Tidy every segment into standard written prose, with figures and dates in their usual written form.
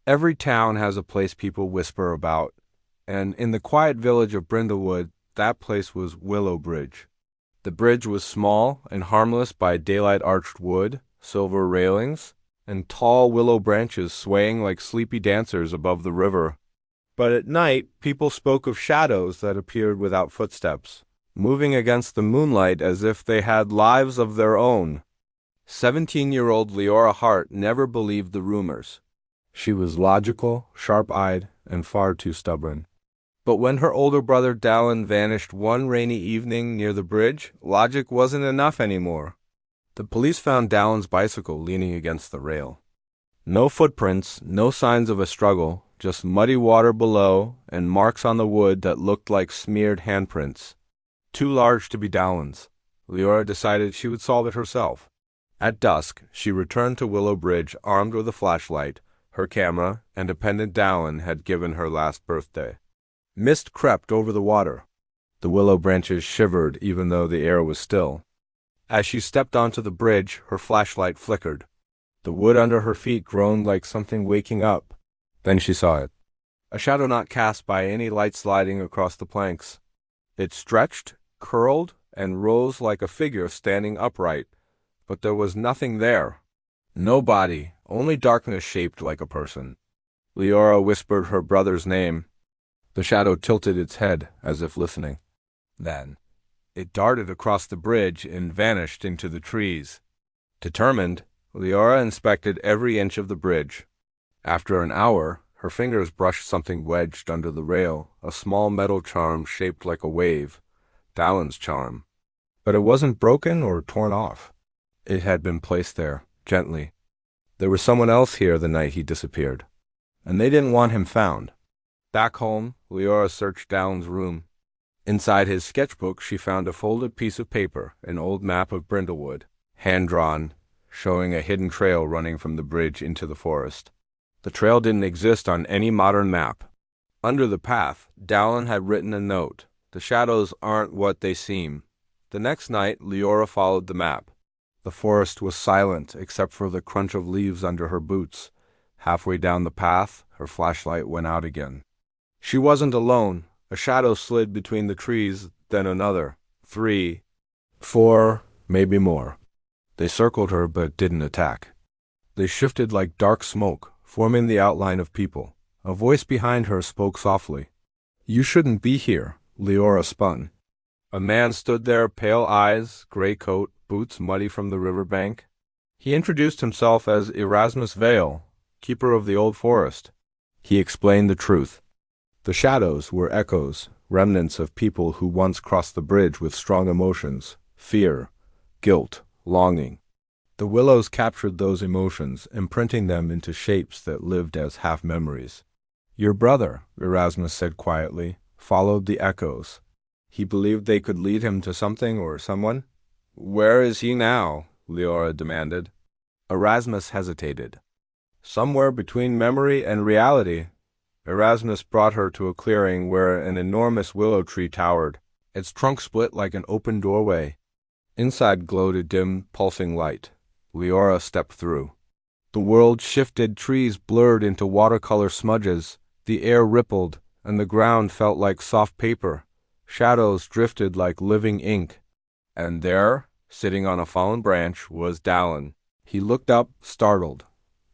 Every town has a place people whisper about, and in the quiet village of Brindlewood, that place was Willow Bridge. The bridge was small and harmless by daylight-arched wood, silver railings, and tall willow branches swaying like sleepy dancers above the river. But at night, people spoke of shadows that appeared without footsteps, moving against the moonlight as if they had lives of their own. 17-year-old Leora Hart never believed the rumors. She was logical, sharp-eyed, and far too stubborn. But when her older brother Dallin vanished one rainy evening near the bridge, logic wasn't enough anymore. The police found Dallin's bicycle leaning against the rail. No footprints, no signs of a struggle, just muddy water below and marks on the wood that looked like smeared handprints. Too large to be Dallin's. Leora decided she would solve it herself. At dusk, she returned to Willow Bridge armed with a flashlight, her camera, and a pendant Dallin had given her last birthday. Mist crept over the water. The willow branches shivered even though the air was still. As she stepped onto the bridge, her flashlight flickered. The wood under her feet groaned like something waking up. Then she saw it. A shadow not cast by any light sliding across the planks. It stretched, curled, and rose like a figure standing upright, but there was nothing there. No body, only darkness shaped like a person. Leora whispered her brother's name. The shadow tilted its head as if listening. Then, it darted across the bridge and vanished into the trees. Determined, Leora inspected every inch of the bridge. After an hour, her fingers brushed something wedged under the rail, a small metal charm shaped like a wave, Dallin's charm. But it wasn't broken or torn off. It had been placed there, gently. There was someone else here the night he disappeared, and they didn't want him found. Back home, Leora searched Dallin's room. Inside his sketchbook, she found a folded piece of paper, an old map of Brindlewood, hand-drawn, showing a hidden trail running from the bridge into the forest. The trail didn't exist on any modern map. Under the path, Dallin had written a note. The shadows aren't what they seem. The next night, Leora followed the map. The forest was silent except for the crunch of leaves under her boots. Halfway down the path, her flashlight went out again. She wasn't alone. A shadow slid between the trees, then another. 3, 4, maybe more. They circled her but didn't attack. They shifted like dark smoke, forming the outline of people. A voice behind her spoke softly. "You shouldn't be here," Leora spun. A man stood there, pale eyes, gray coat, boots muddy from the riverbank. He introduced himself as Erasmus Vale, keeper of the old forest. He explained the truth. The shadows were echoes, remnants of people who once crossed the bridge with strong emotions, fear, guilt, longing. The willows captured those emotions, imprinting them into shapes that lived as half-memories. "Your brother," Erasmus said quietly, followed the echoes. He believed they could lead him to something or someone. "Where is he now?" Leora demanded. Erasmus hesitated. "Somewhere between memory and reality." Erasmus brought her to a clearing where an enormous willow tree towered. Its trunk split like an open doorway. Inside glowed a dim, pulsing light. Leora stepped through. The world shifted, trees blurred into watercolor smudges, the air rippled, and the ground felt like soft paper. Shadows drifted like living ink. And there, sitting on a fallen branch, was Dallin. He looked up, startled.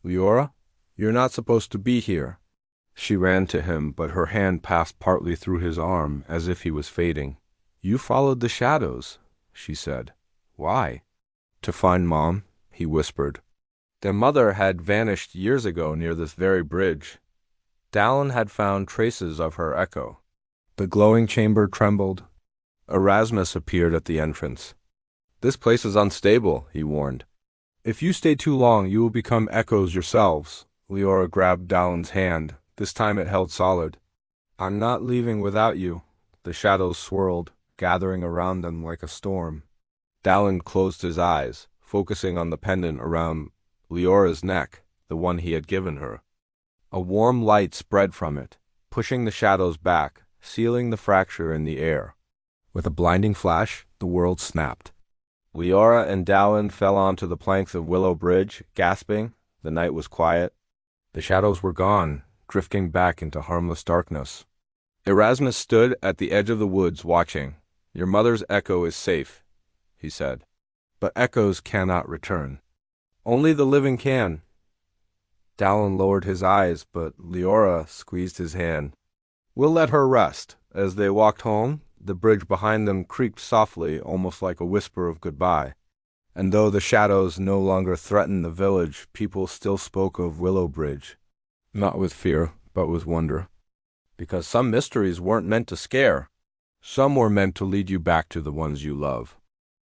"Leora, you're not supposed to be here." She ran to him, but her hand passed partly through his arm, as if he was fading. "You followed the shadows," she said. "Why?" "To find Mom," he whispered. Their mother had vanished years ago near this very bridge. Dallin had found traces of her echo. The glowing chamber trembled. Erasmus appeared at the entrance. "This place is unstable," he warned. "If you stay too long, you will become echoes yourselves." Leora grabbed Dallin's hand. This time it held solid. "I'm not leaving without you." The shadows swirled, gathering around them like a storm. Dallin closed his eyes, focusing on the pendant around Leora's neck, the one he had given her. A warm light spread from it, pushing the shadows back, sealing the fracture in the air. With a blinding flash, the world snapped. Leora and Dallin fell onto the planks of Willow Bridge, gasping. The night was quiet. The shadows were gone, drifting back into harmless darkness. Erasmus stood at the edge of the woods watching. "Your mother's echo is safe," he said. "But echoes cannot return. Only the living can." Dallin lowered his eyes, but Leora squeezed his hand. "We'll let her rest." As they walked home, the bridge behind them creaked softly, almost like a whisper of goodbye. And though the shadows no longer threatened the village, people still spoke of Willow Bridge. Not with fear, but with wonder. Because some mysteries weren't meant to scare. Some were meant to lead you back to the ones you love.